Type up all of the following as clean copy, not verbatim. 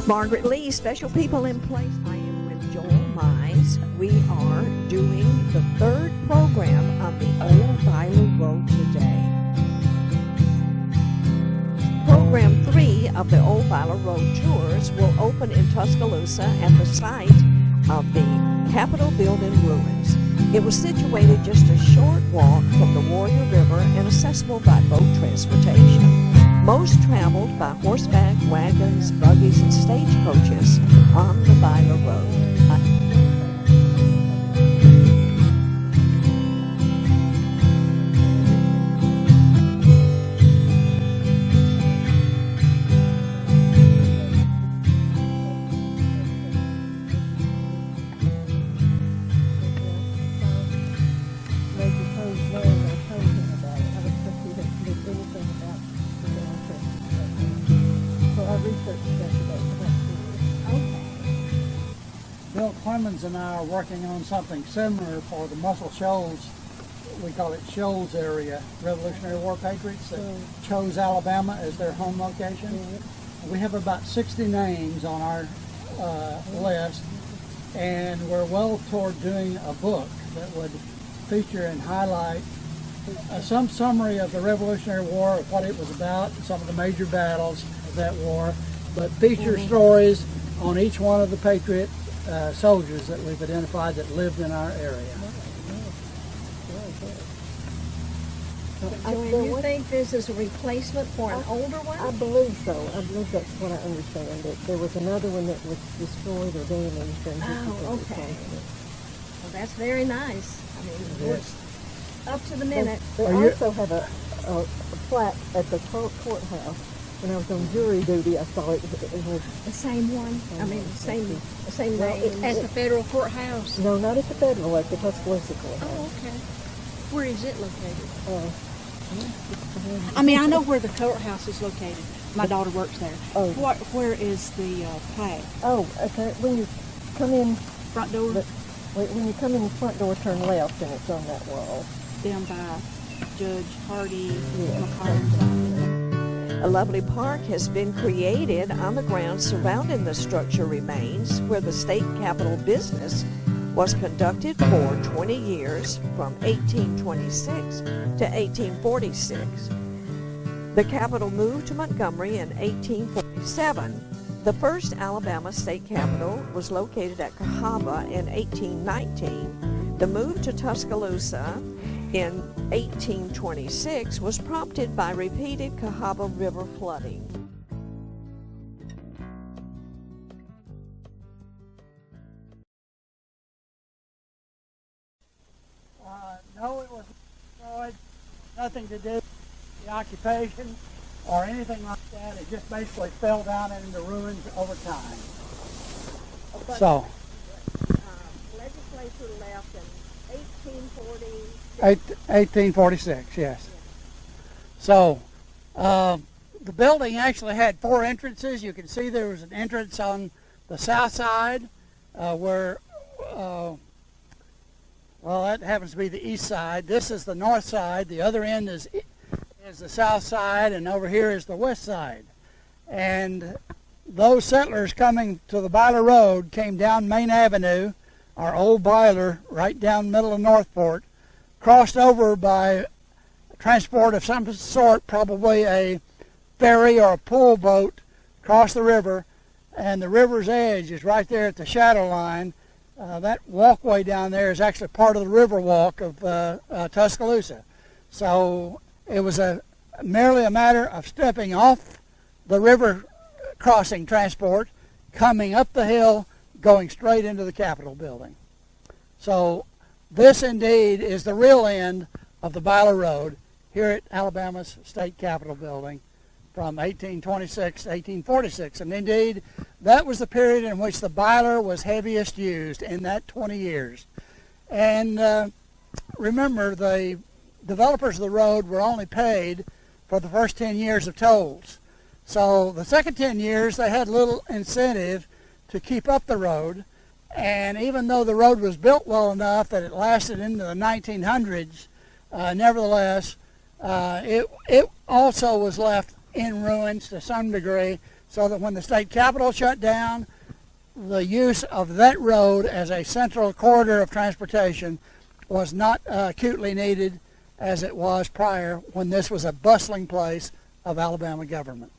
Margaret Lee, Special People in Place. I am with Joel Mize. We are doing the third program on the Old Byler Road today. Program 3 of the Old Byler Road Tours will open in Tuscaloosa at the site of the Capitol Building ruins. It was situated just a short walk from the Warrior River and accessible by boat transportation. Most traveled by horseback, wagons, buggies, and stagecoaches on the Byler Road. Bill Clemens and I are working on something similar for the Muscle Shoals. We call it Shoals area, Revolutionary War Patriots that chose Alabama as their home location. We have about 60 names on our list, and we're well toward doing a book that would feature and highlight some summary of the Revolutionary War, of what it was about, some of the major battles of that war, but feature stories on each one of the Patriot soldiers that we've identified that lived in our area. Do you think this is a replacement for an older one? I believe so. I believe that's what I understand. That there was another one that was destroyed or damaged. And okay. Well, that's very nice. I mean, it's up to the minute. They also have a plaque at the courthouse. When I was on jury duty, I saw it. It was the same one. I mean, the same name. At the federal courthouse? No, not at the federal, at the Tuscaloosa courthouse. Oh, okay. Where is it located? I mean, I know where the courthouse is located. My daughter works there. Oh. Where is the plaque? Oh, okay. When you come in front door. When you come in the front door, turn left, and it's on that wall. Down by Judge Hardy. A lovely park has been created on the grounds surrounding the structure remains where the state capitol business was conducted for 20 years from 1826 to 1846. The Capitol moved to Montgomery in 1847. The first Alabama state capitol was located at Cahaba in 1819. The move to Tuscaloosa in 1826 was prompted by repeated Cahaba River flooding. No, it was destroyed. Nothing to do with the occupation or anything like that. It just basically fell down into ruins over time. So, Legislature left in 1846, yes. So, the building actually had 4 entrances. You can see there was an entrance on the south side where well, that happens to be the east side. This is the north side. The other end is the south side, and over here is the west side. And those settlers coming to the Byler Road came down Main Avenue, our old Byler, right down the middle of Northport, crossed over by transport of some sort, probably a ferry or a pull boat, across the river, and the river's edge is right there at the shadow line. That walkway down there is actually part of the river walk of Tuscaloosa. So it was merely a matter of stepping off the river crossing transport, coming up the hill, going straight into the Capitol building. So this indeed is the real end of the Byler Road here at Alabama's State Capitol building from 1826 to 1846. And indeed, that was the period in which the Byler was heaviest used in that 20 years. And remember, the developers of the road were only paid for the first 10 years of tolls. So the second 10 years, they had little incentive to keep up the road. And even though the road was built well enough that it lasted into the 1900s, nevertheless, it also was left in ruins to some degree. so that when the state capitol shut down, the use of that road as a central corridor of transportation was not acutely needed as it was prior, when this was a bustling place of Alabama government.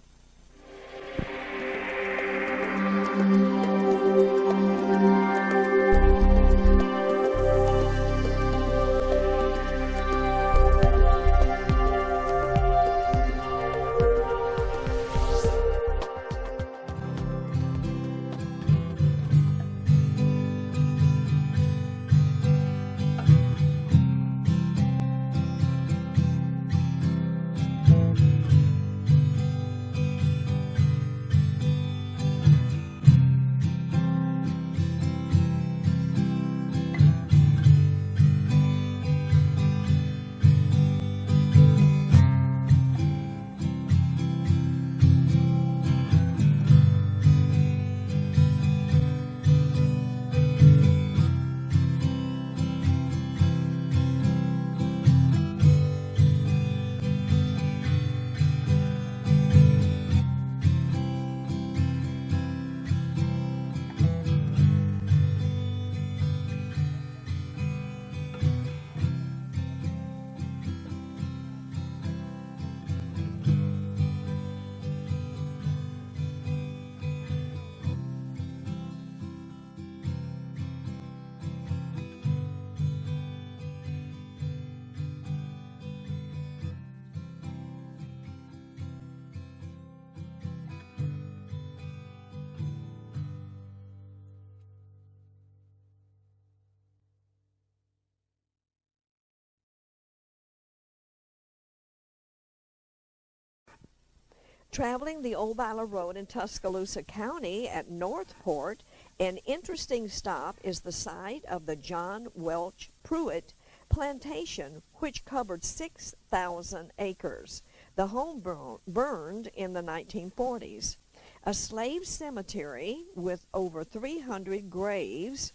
Traveling the old Byler Road in Tuscaloosa County at Northport, an interesting stop is the site of the John Welch Pruitt plantation, which covered 6,000 acres. The home burned in the 1940s. A slave cemetery with over 300 graves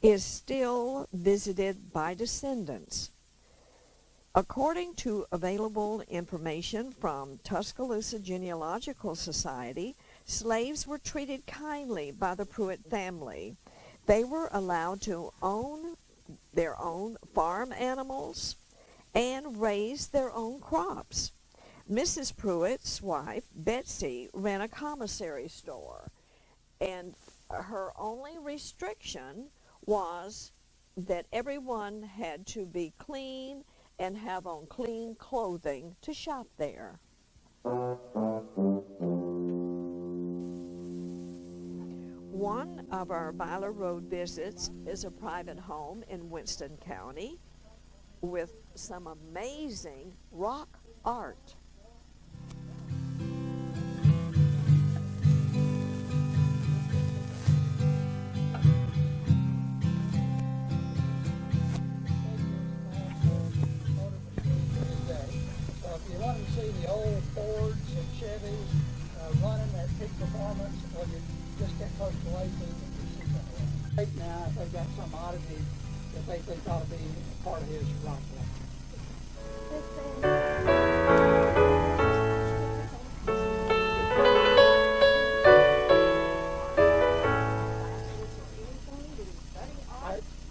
is still visited by descendants. According to available information from Tuscaloosa Genealogical Society, slaves were treated kindly by the Pruitt family. They were allowed to own their own farm animals and raise their own crops. Mrs. Pruitt's wife, Betsy, ran a commissary store, and her only restriction was that everyone had to be clean and have on clean clothing to shop there. One of our Byler Road visits is a private home in Winston County with some amazing rock art. You want to see the old Fords and Chevys running at peak performance, well, you just get close to Lacey and you see something. Right now, if they've got some oddity that they think ought to be part of his rock wall.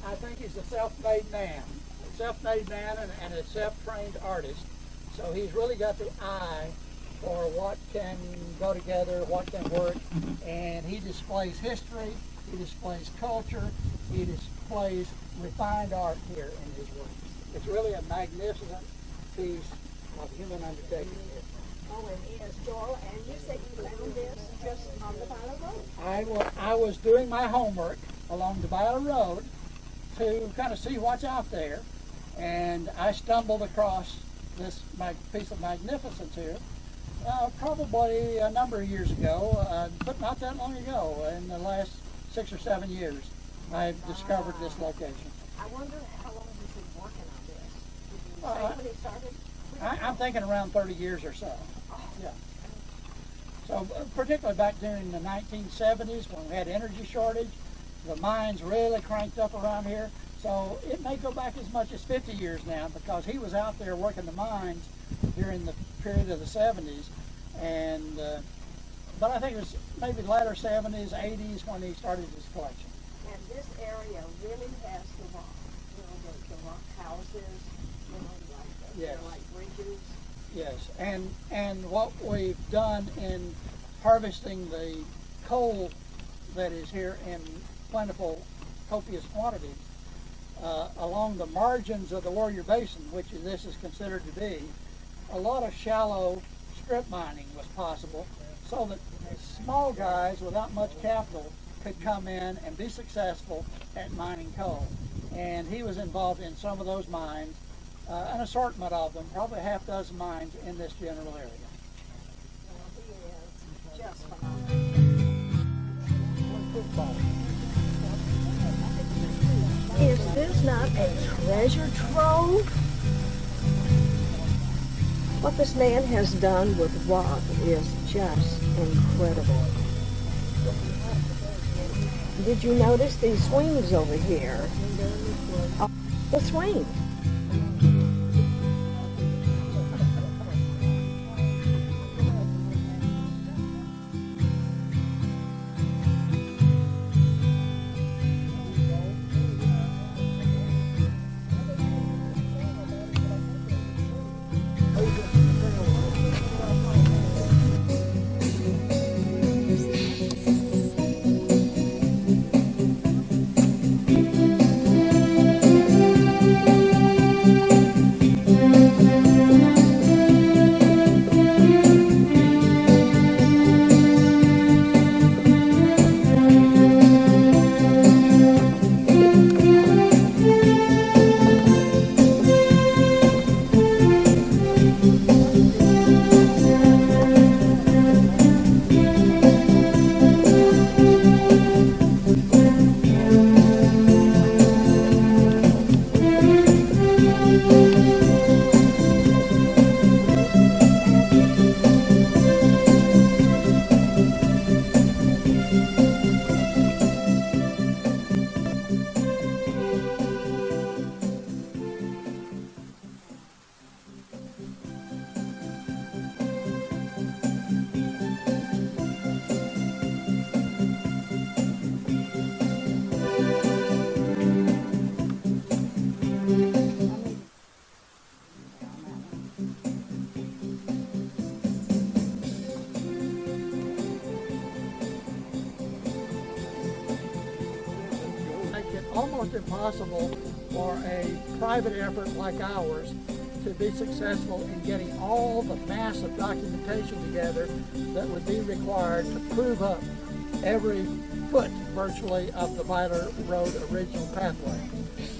I think he's a self-made man, and a self-trained artist. So he's really got the eye for what can go together, what can work, and he displays history, he displays culture, he displays refined art here in his work. It's really a magnificent piece of human undertaking here. Oh, it is, Joel, and you said you found this just on the Byler Road? I was doing my homework along the Byler Road to kind of see what's out there, and I stumbled across this piece of magnificence here, probably a number of years ago, but not that long ago. In the last 6 or 7 years, I discovered this location. I wonder how long he's been working on this. Did you say when he started? I'm thinking around 30 years or so. Yeah. So particularly back during the 1970s when we had energy shortage, the mines really cranked up around here. So it may go back as much as 50 years now, because he was out there working the mines during the period of the 70s, and but I think it was maybe latter 70s, 80s when he started his collection. And this area really has the rock, the rock houses, Yes. they're like bridges. Yes, and what we've done in harvesting the coal that is here in plentiful, copious quantities, along the margins of the Warrior Basin, which this is considered to be, a lot of shallow strip mining was possible, so that small guys without much capital could come in and be successful at mining coal. And he was involved in some of those mines, an assortment of them, probably a half dozen mines in this general area. He is just phenomenal. Is this not a treasure trove? What this man has done with rock is just incredible. Did you notice these swings over here? Oh, the swing. Almost impossible for a private effort like ours to be successful in getting all the massive documentation together that would be required to prove up every foot virtually of the Byler Road original pathway.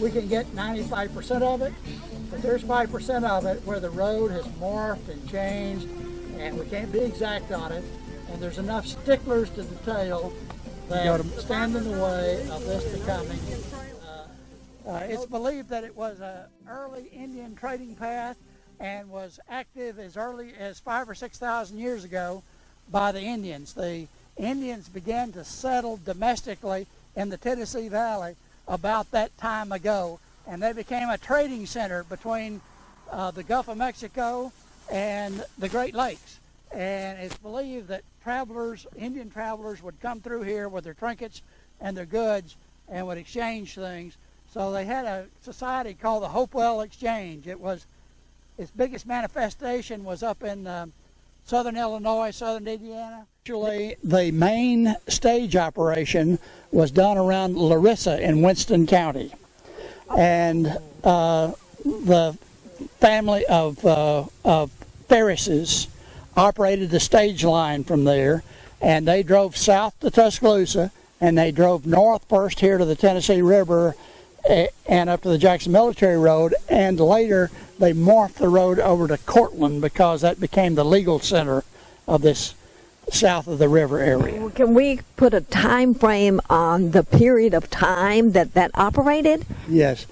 We can get 95% of it, but there's 5% of it where the road has morphed and changed and we can't be exact on it, and there's enough sticklers to detail that stand in the way of this becoming. It's believed that it was an early Indian trading path and was active as early as 5,000 or 6,000 years ago by the Indians. The Indians began to settle domestically in the Tennessee Valley about that time ago, and they became a trading center between the Gulf of Mexico and the Great Lakes. And it's believed that travelers, Indian travelers, would come through here with their trinkets and their goods and would exchange things. So they had a society called the Hopewell Exchange. Its biggest manifestation was up in southern Illinois, southern Indiana. Actually, the main stage operation was done around Larissa in Winston County. And the family of Ferrises operated the stage line from there, and they drove south to Tuscaloosa, and they drove north first here to the Tennessee River and up to the Jackson Military Road, and later they morphed the road over to Cortland because that became the legal center of this south of the river area. Can we put a time frame on the period of time that operated? Yes.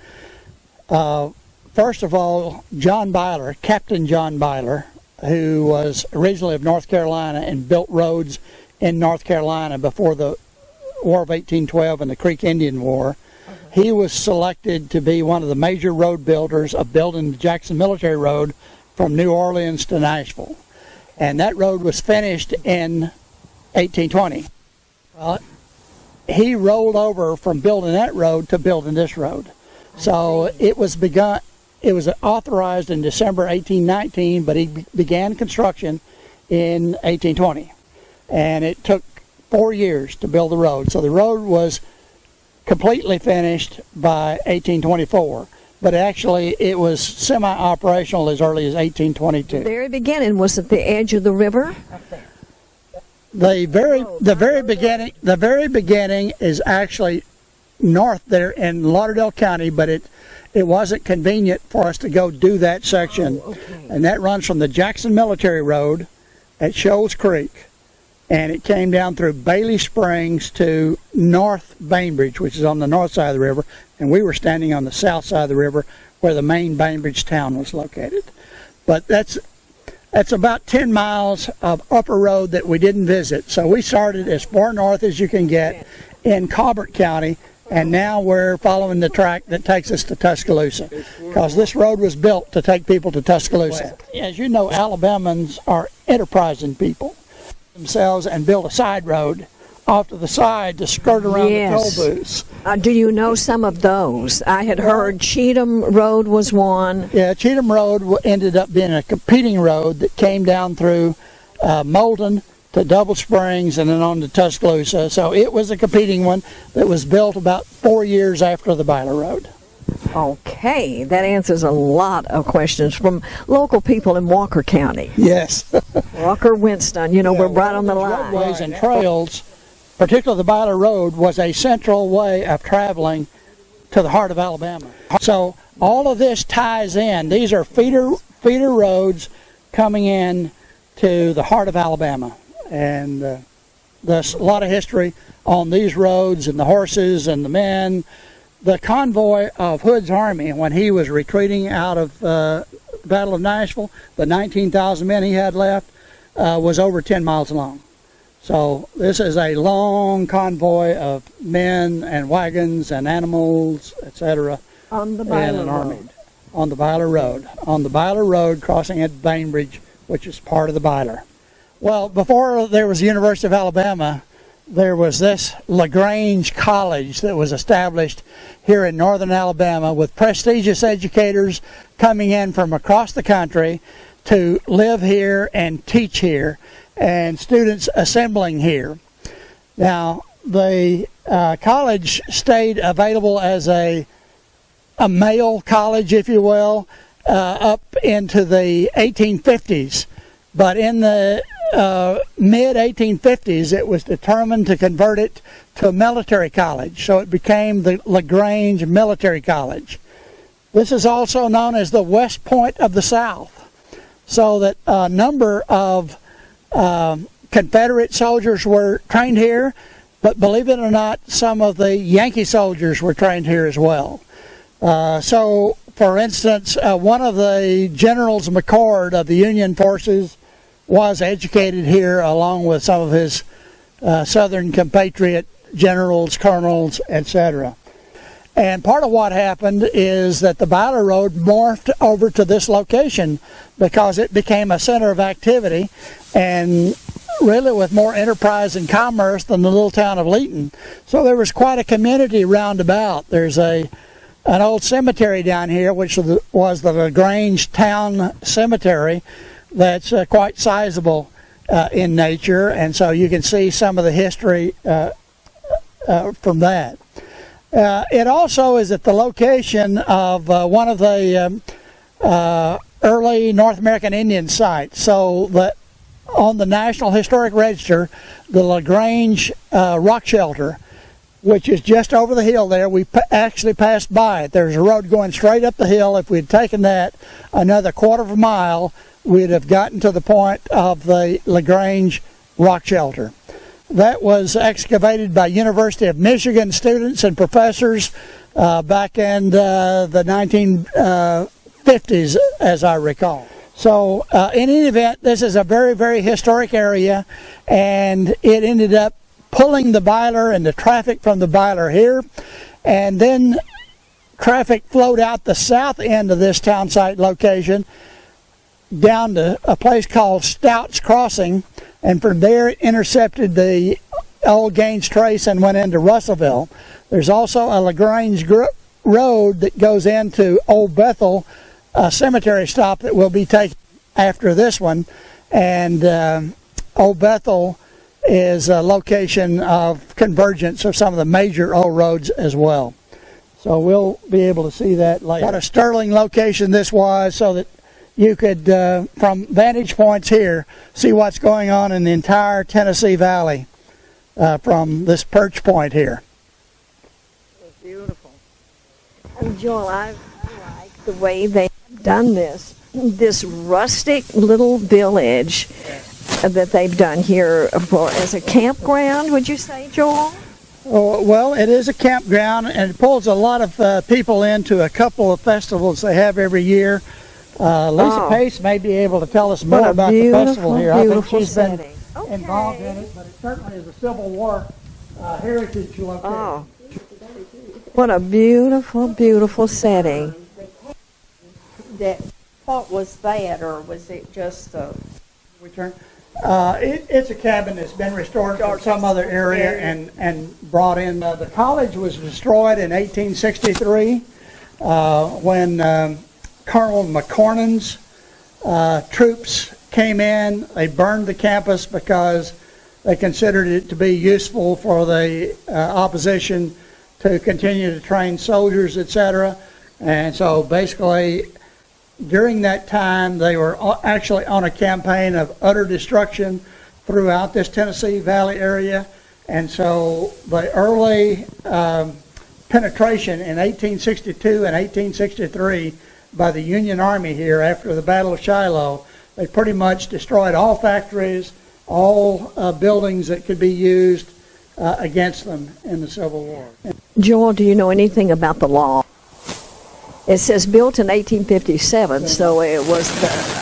First of all, John Byler, Captain John Byler, who was originally of North Carolina and built roads in North Carolina before the War of 1812 and the Creek Indian War. He was selected to be one of the major road builders of building the Jackson Military Road from New Orleans to Nashville. And that road was finished in 1820. Well, he rolled over from building that road to building this road. So it was authorized in December 1819, but he began construction in 1820. And it took 4 years to build the road. So the road was completely finished by 1824. But actually, it was semi-operational as early as 1822. The very beginning was at the edge of the river. The very beginning is actually north there in Lauderdale County, but it wasn't convenient for us to go do that section. Oh, okay. And that runs from the Jackson Military Road at Shoals Creek, and it came down through Bailey Springs to North Bainbridge, which is on the north side of the river, and we were standing on the south side of the river where the main Bainbridge town was located. But that's about 10 miles of upper road that we didn't visit. So we started as far north as you can get in Colbert County, and now we're following the track that takes us to Tuscaloosa, because this road was built to take people to Tuscaloosa. As you know, Alabamans are enterprising people themselves and build a side road off to the side to skirt around the toll booths. Do you know some of those? I had heard Cheatham Road was one. Yeah, Cheatham Road ended up being a competing road that came down through Moulton to Double Springs and then on to Tuscaloosa. So it was a competing one that was built about 4 years after the Byler Road. Okay, that answers a lot of questions from local people in Walker County. Yes. Walker, Winston, we're right on the line. Roadways and trails, particularly the Byler Road, was a central way of traveling to the heart of Alabama. So all of this ties in. These are feeder roads coming in to the heart of Alabama. And there's a lot of history on these roads and the horses and the men. The convoy of Hood's army, when he was retreating out of the Battle of Nashville, the 19,000 men he had left, was over 10 miles long. So this is a long convoy of men and wagons and animals, etc. On the Byler Road. On the Byler Road. On the Byler Road, crossing at Bainbridge, which is part of the Byler. Well, before there was the University of Alabama, there was this LaGrange College that was established here in northern Alabama with prestigious educators coming in from across the country to live here and teach here, and students assembling here. Now, the college stayed available as a male college, if you will, up into the 1850s. But in the mid-1850s, it was determined to convert it to a military college, so it became the LaGrange Military College. This is also known as the West Point of the South, so that a number of Confederate soldiers were trained here, but believe it or not, some of the Yankee soldiers were trained here as well. So, for instance, one of the generals, McCord, of the Union forces, was educated here along with some of his southern compatriot generals, colonels, etc. And part of what happened is that the Byler Road morphed over to this location because it became a center of activity, and really with more enterprise and commerce than the little town of Leeton. So there was quite a community roundabout. There's an old cemetery down here, which was the LaGrange Town Cemetery, that's quite sizable in nature, and so you can see some of the history from that. It also is at the location of one of the early North American Indian sites. So on the National Historic Register, the LaGrange Rock Shelter, which is just over the hill there, we actually passed by it. There's a road going straight up the hill. If we'd taken that another quarter of a mile, we'd have gotten to the point of the LaGrange Rock Shelter. That was excavated by University of Michigan students and professors back in the 1950s, as I recall. So in any event, this is a very, very historic area, and it ended up pulling the Byler and the traffic from the Byler here, and then traffic flowed out the south end of this town site location down to a place called Stout's Crossing, and from there intercepted the old Gaines Trace and went into Russellville. There's also a LaGrange road that goes into Old Bethel, a cemetery stop that will be taken after this one, and Old Bethel is a location of convergence of some of the major old roads as well. So we'll be able to see that later. What a sterling location this was, so that you could, from vantage points here, see what's going on in the entire Tennessee Valley from this perch point here. It's beautiful. And Joel, I like the way they've done this. This rustic little village that they've done here as a campground, would you say, Joel? Oh, well, it is a campground, and it pulls a lot of people into a couple of festivals they have every year. Lisa Pace may be able to tell us more about the festival here. I think she's been involved in it, but it certainly is a Civil War heritage location. Oh, what a beautiful, beautiful setting. That what was that, or was it just a... It's a cabin that's been restored from some other area and brought in. The college was destroyed in 1863 when Colonel McCornan's troops came in. They burned the campus because they considered it to be useful for the opposition to continue to train soldiers, etc. And so basically, during that time, they were actually on a campaign of utter destruction throughout this Tennessee Valley area. And so the early penetration in 1862 and 1863 by the Union Army here after the Battle of Shiloh, they pretty much destroyed all factories, all buildings that could be used against them in the Civil War. Joel, do you know anything about the law? It says built in 1857, so it was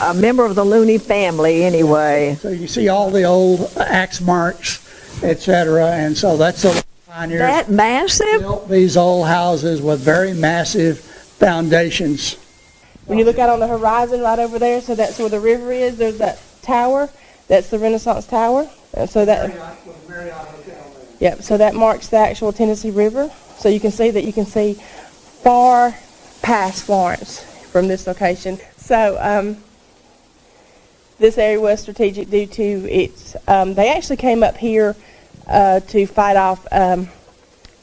a member of the Looney family anyway. So you see all the old axe marks, etc., and so that's the pioneers. That massive? Built these old houses with very massive foundations. When you look out on the horizon right over there, so that's where the river is, there's that tower. That's the Renaissance Tower. And so that, yep, so that marks the actual Tennessee River. So you can see far past Florence from this location. So this area was strategic due to its, they actually came up here to fight off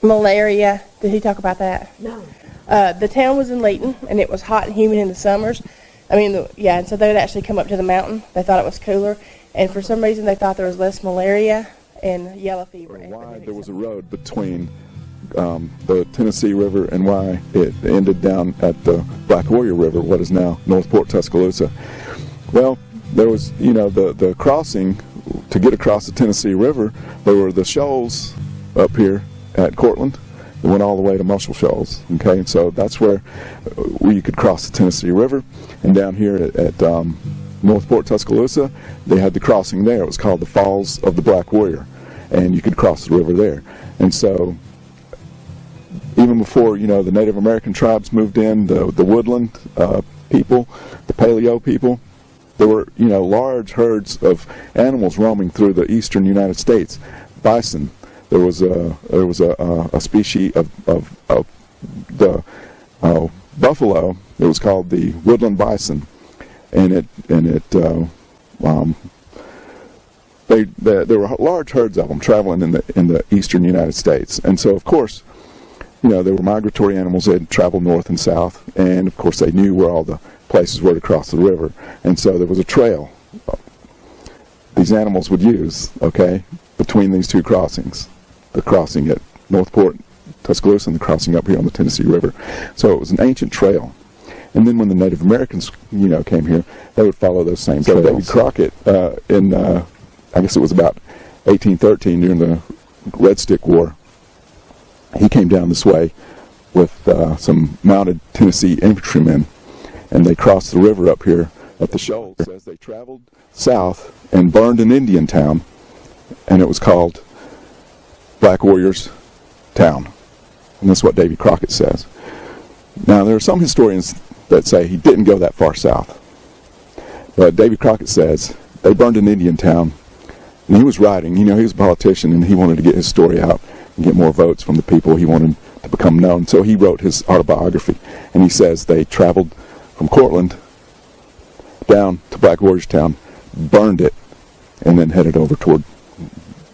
malaria. Did he talk about that? No. The town was in Layton, and it was hot and humid in the summers. And so they would actually come up to the mountain. They thought it was cooler, and for some reason they thought there was less malaria and yellow fever. Why there was a road between the Tennessee River and why it ended down at the Black Warrior River, what is now Northport, Tuscaloosa. Well, there was, the crossing to get across the Tennessee River. There were the shoals up here at Cortland. It went all the way to Muscle Shoals, okay? And so that's where you could cross the Tennessee River. And down here at Northport, Tuscaloosa, they had the crossing there. It was called the Falls of the Black Warrior, and you could cross the river there. And so even before, the Native American tribes moved in, the woodland people, the paleo people, there were, large herds of animals roaming through the eastern United States. Bison. There was a species of the buffalo. It was called the woodland bison, and there were large herds of them traveling in the eastern United States. And so, of course, they were migratory animals. They'd travel north and south, and of course they knew where all the places were to cross the river. And so there was a trail these animals would use, okay, between these two crossings. The crossing at Northport, Tuscaloosa, and the crossing up here on the Tennessee River. So it was an ancient trail. And then when the Native Americans, came here, they would follow those same trails. So David Crockett, I guess it was about 1813 during the Red Stick War, he came down this way with some mounted Tennessee infantrymen, and they crossed the river up here at the shoals. As they traveled south and burned an Indian town, and it was called Black Warriors Town. And that's what Davy Crockett says. Now, there are some historians that say he didn't go that far south. But Davy Crockett says they burned an Indian town, And he was writing. You know, he was a politician, and he wanted to get his story out and get more votes from the people. He wanted to become known. So he wrote his autobiography, and he says they traveled from Cortland down to Black Warriors Town, burned it, and then headed over toward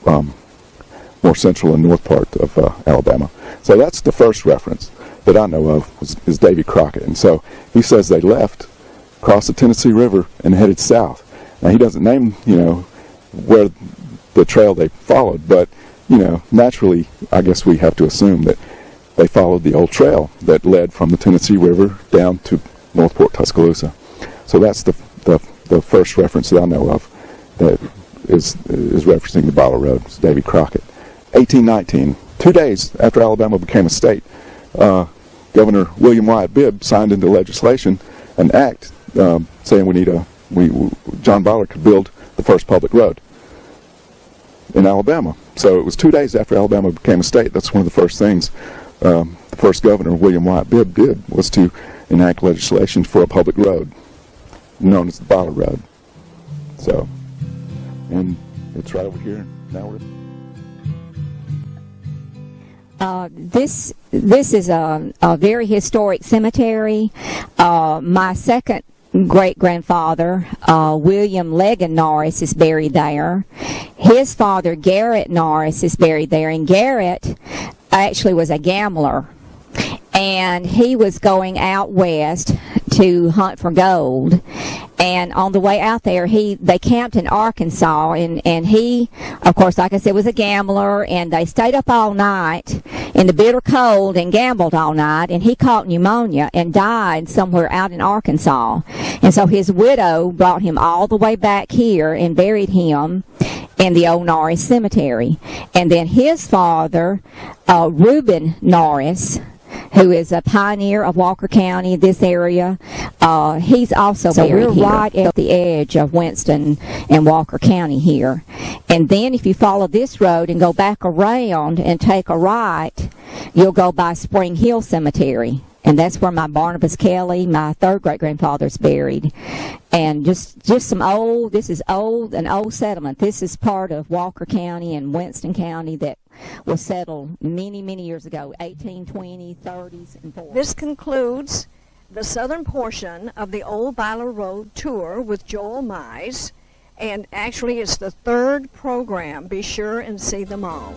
more central and north part of Alabama. So that's the first reference that I know of is Davy Crockett. And so he says they left, crossed the Tennessee River, and headed south. Now he doesn't name, where the trail they followed, but, naturally, I guess we have to assume that they followed the old trail that led from the Tennessee River down to Northport, Tuscaloosa. So that's the first reference that I know of that is referencing the Byler Road. It's Davy Crockett. 1819, 2 days after Alabama became a state, Governor William Wyatt Bibb signed into legislation an act saying John Byler could build the first public road in Alabama. So it was 2 days after Alabama became a state. That's one of the first things the first governor, William Wyatt Bibb, did, was to enact legislation for a public road known as the Byler Road. So, and it's right over here. Now we're... This is a very historic cemetery. My second great-grandfather, William Legan Norris, is buried there. His father, Garrett Norris, is buried there, and Garrett actually was a gambler, and he was going out west to hunt for gold. And on the way out there, they camped in Arkansas, and he, of course, like I said, was a gambler, and they stayed up all night in the bitter cold and gambled all night, and he caught pneumonia and died somewhere out in Arkansas. And so his widow brought him all the way back here and buried him in the old Norris Cemetery. And then his father, Reuben Norris, who is a pioneer of Walker County, this area, he's also buried here. Right at the edge of Winston and Walker County here. And then if you follow this road and go back around and take a right, you'll go by Spring Hill Cemetery. And that's where my Barnabas Kelly, my third great-grandfather, is buried. And just some old, this is an old settlement. This is part of Walker County and Winston County that was settled many, many years ago, 1820s, 30s, and 40s. This concludes the southern portion of the old Byler Rd Tour with Joel Mize. And actually, it's the third program. Be sure and see them all.